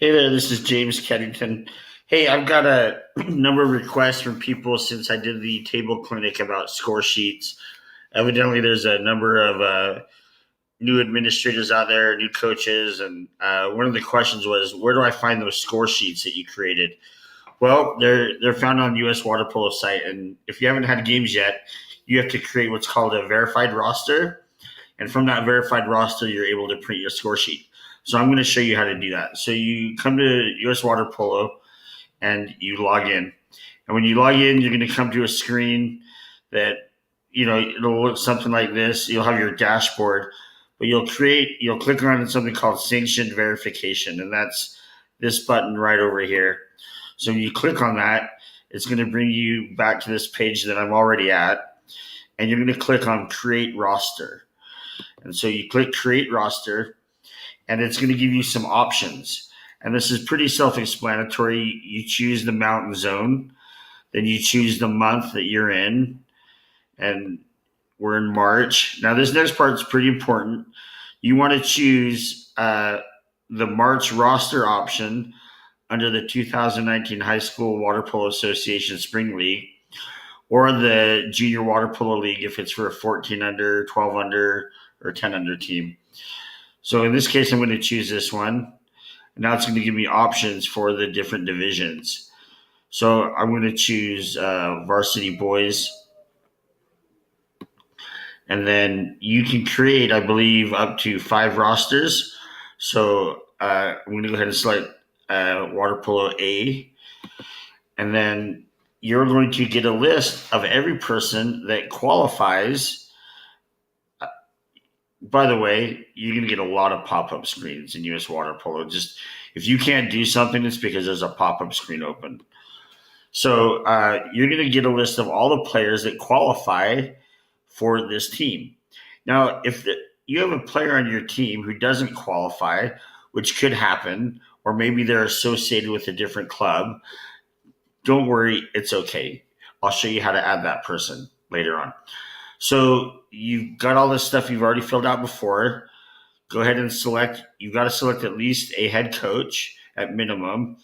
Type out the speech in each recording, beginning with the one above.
Hey there, this is James Keddington. Hey, I've got a number of requests from people since I did the table clinic about score sheets. Evidently, there's a number of new administrators out there, new coaches, and one of the questions was, where do I find those score sheets that you created? Well, they're found on US Water Polo site, and if you haven't had games yet, you have to create what's called a verified roster, and from that verified roster, you're able to print your score sheet. So I'm going to show you how to do that. So you come to US Water Polo and you log in. And when you log in, you're going to come to a screen that, it'll look something like this. You'll have your dashboard, but you'll click on something called sanctioned verification. And that's this button right over here. So when you click on that, it's going to bring you back to this page that I'm already at. And you're going to click on create roster. And so you click create roster, and it's going to give you some options. And this is pretty self-explanatory. You choose the mountain zone, then you choose the month that you're in, and we're in March. Now, this next part is pretty important. You want to choose the March roster option under the 2019 High School Water Polo Association Spring League, or the Junior Water Polo League if it's for a 14 under, 12 under, or 10 under team. So in this case, I'm going to choose this one. Now it's going to give me options for the different divisions. So I'm going to choose varsity boys. And then you can create, I believe, up to 5 rosters. So I'm going to go ahead and select Water Polo A. And then you're going to get a list of every person that qualifies. By the way, you're going to get a lot of pop-up screens in US Water Polo. Just if you can't do something, it's because there's a pop-up screen open. So you're going to get a list of all the players that qualify for this team. Now, if you have a player on your team who doesn't qualify, which could happen, or maybe they're associated with a different club, don't worry, it's okay. I'll show you how to add that person later on. So you've got all this stuff you've already filled out before. Go ahead and select. You've got to select at least a head coach at minimum.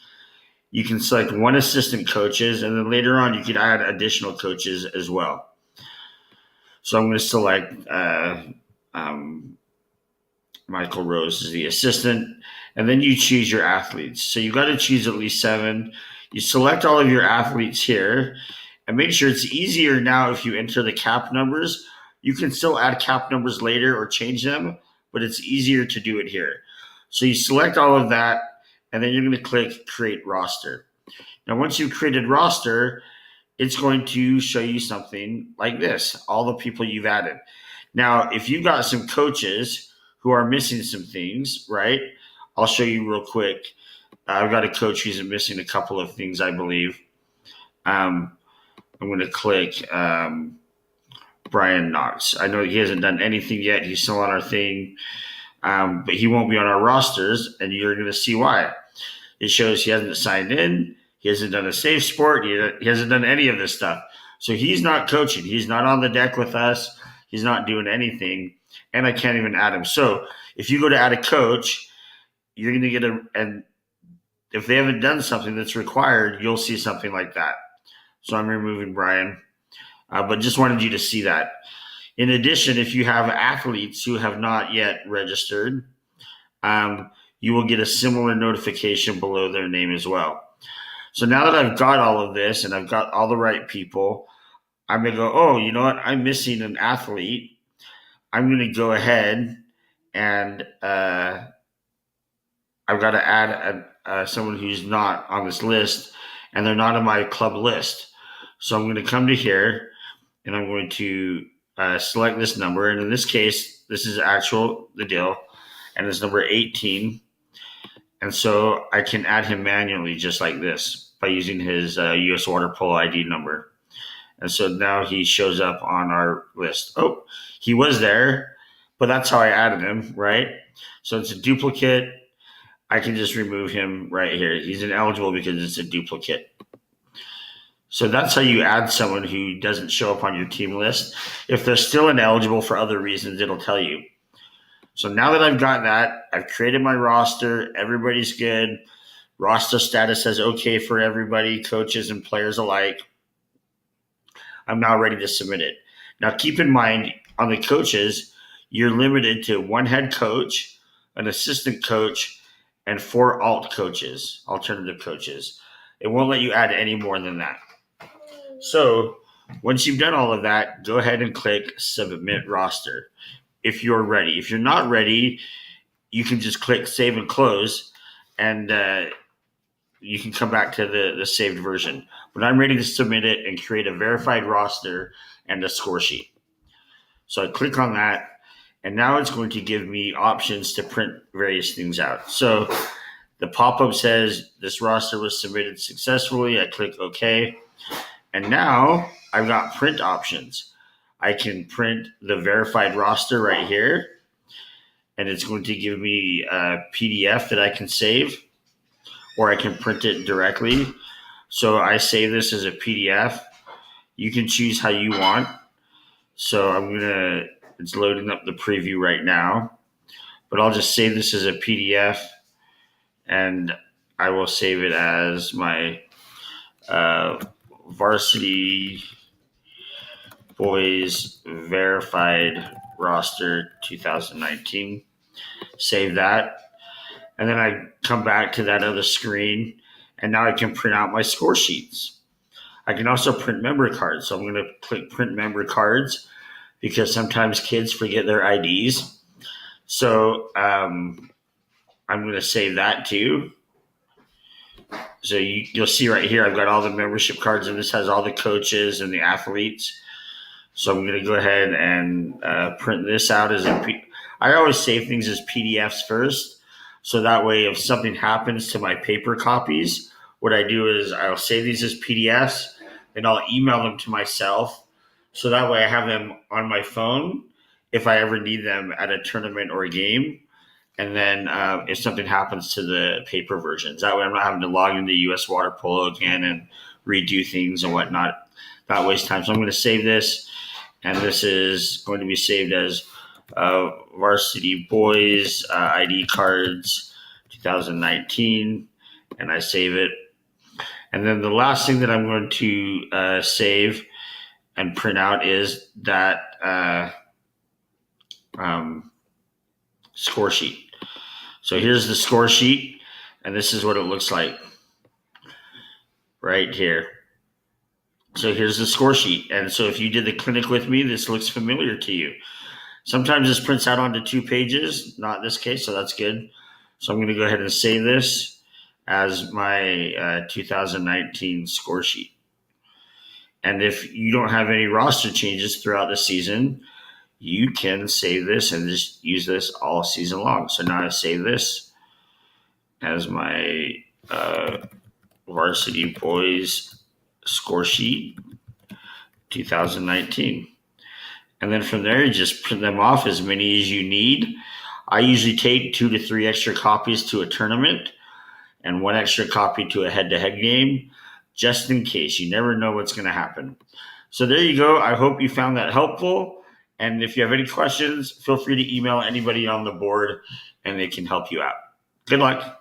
You can select 1 assistant coaches, and then later on you can add additional coaches as well. So I'm going to select Michael Rose as the assistant, and then you choose your athletes. So you've got to choose at least 7. You select all of your athletes here. And make sure it's easier now if you enter the cap numbers. You can still add cap numbers later or change them, but it's easier to do it here. So you select all of that, and then you're going to click Create Roster. Now, once you've created roster, it's going to show you something like this, all the people you've added. Now, if you've got some coaches who are missing some things, right, I'll show you real quick. I've got a coach who's missing a couple of things, I believe. I'm going to click Brian Knox. I know he hasn't done anything yet. He's still on our thing, but he won't be on our rosters, and you're going to see why. It shows he hasn't signed in. He hasn't done a safe sport. He hasn't done any of this stuff. So he's not coaching. He's not on the deck with us. He's not doing anything, and I can't even add him. So if you go to add a coach, you're going to get and if they haven't done something that's required, you'll see something like that. So I'm removing Brian, but just wanted you to see that. In addition, if you have athletes who have not yet registered, you will get a similar notification below their name as well. So now that I've got all of this and I've got all the right people, I'm going to go, oh, you know what? I'm missing an athlete. I'm going to go ahead and I've got to add someone who's not on this list, and they're not on my club list. So I'm going to come to here, and I'm going to select this number. And in this case, this is the deal, and it's number 18. And so I can add him manually just like this by using his US Water Polo ID number. And so now he shows up on our list. Oh, he was there, but that's how I added him, right? So it's a duplicate. I can just remove him right here. He's ineligible because it's a duplicate. So that's how you add someone who doesn't show up on your team list. If they're still ineligible for other reasons, it'll tell you. So now that I've got that, I've created my roster. Everybody's good. Roster status says okay for everybody, coaches and players alike. I'm now ready to submit it. Now, keep in mind, on the coaches, you're limited to one head coach, an assistant coach, and 4 alternative coaches. It won't let you add any more than that. So once you've done all of that, go ahead and click Submit Roster if you're ready. If you're not ready, you can just click Save and Close, and you can come back to the saved version. But I'm ready to submit it and create a verified roster and a score sheet. So I click on that, and now it's going to give me options to print various things out. So the pop-up says this roster was submitted successfully. I click OK. And now I've got print options. I can print the verified roster right here, and it's going to give me a PDF that I can save, or I can print it directly. So I save this as a PDF. You can choose how you want. So it's loading up the preview right now, but I'll just save this as a PDF, and I will save it as my Varsity Boys Verified Roster 2019. Save that. And then I come back to that other screen, and now I can print out my score sheets. I can also print member cards. So I'm going to click Print Member Cards because sometimes kids forget their IDs. So I'm going to save that too. So you'll see right here, I've got all the membership cards, and this has all the coaches and the athletes. So I'm going to go ahead and print this out as I always save things as PDFs first. So that way, if something happens to my paper copies, what I do is I'll save these as PDFs, and I'll email them to myself. So that way I have them on my phone if I ever need them at a tournament or a game. And then if something happens to the paper versions, that way I'm not having to log into US Water Polo again and redo things and whatnot. Not waste time. So I'm going to save this, and this is going to be saved as Varsity Boys ID Cards 2019, and I save it. And then the last thing that I'm going to save and print out is that score sheet. So here's the score sheet, and this is what it looks like right here. So here's the score sheet. And so if you did the clinic with me, this looks familiar to you. Sometimes this prints out onto 2 pages, not in this case, so that's good. So I'm going to go ahead and save this as my 2019 score sheet. And if you don't have any roster changes throughout the season, you can save this and just use this all season long. So now I save this as my Varsity Boys score sheet 2019. And then from there, you just print them off as many as you need. I usually take 2 to 3 extra copies to a tournament and 1 extra copy to a head-to-head game, just in case. You never know what's going to happen. So there you go. I hope you found that helpful. And if you have any questions, feel free to email anybody on the board, and they can help you out. Good luck.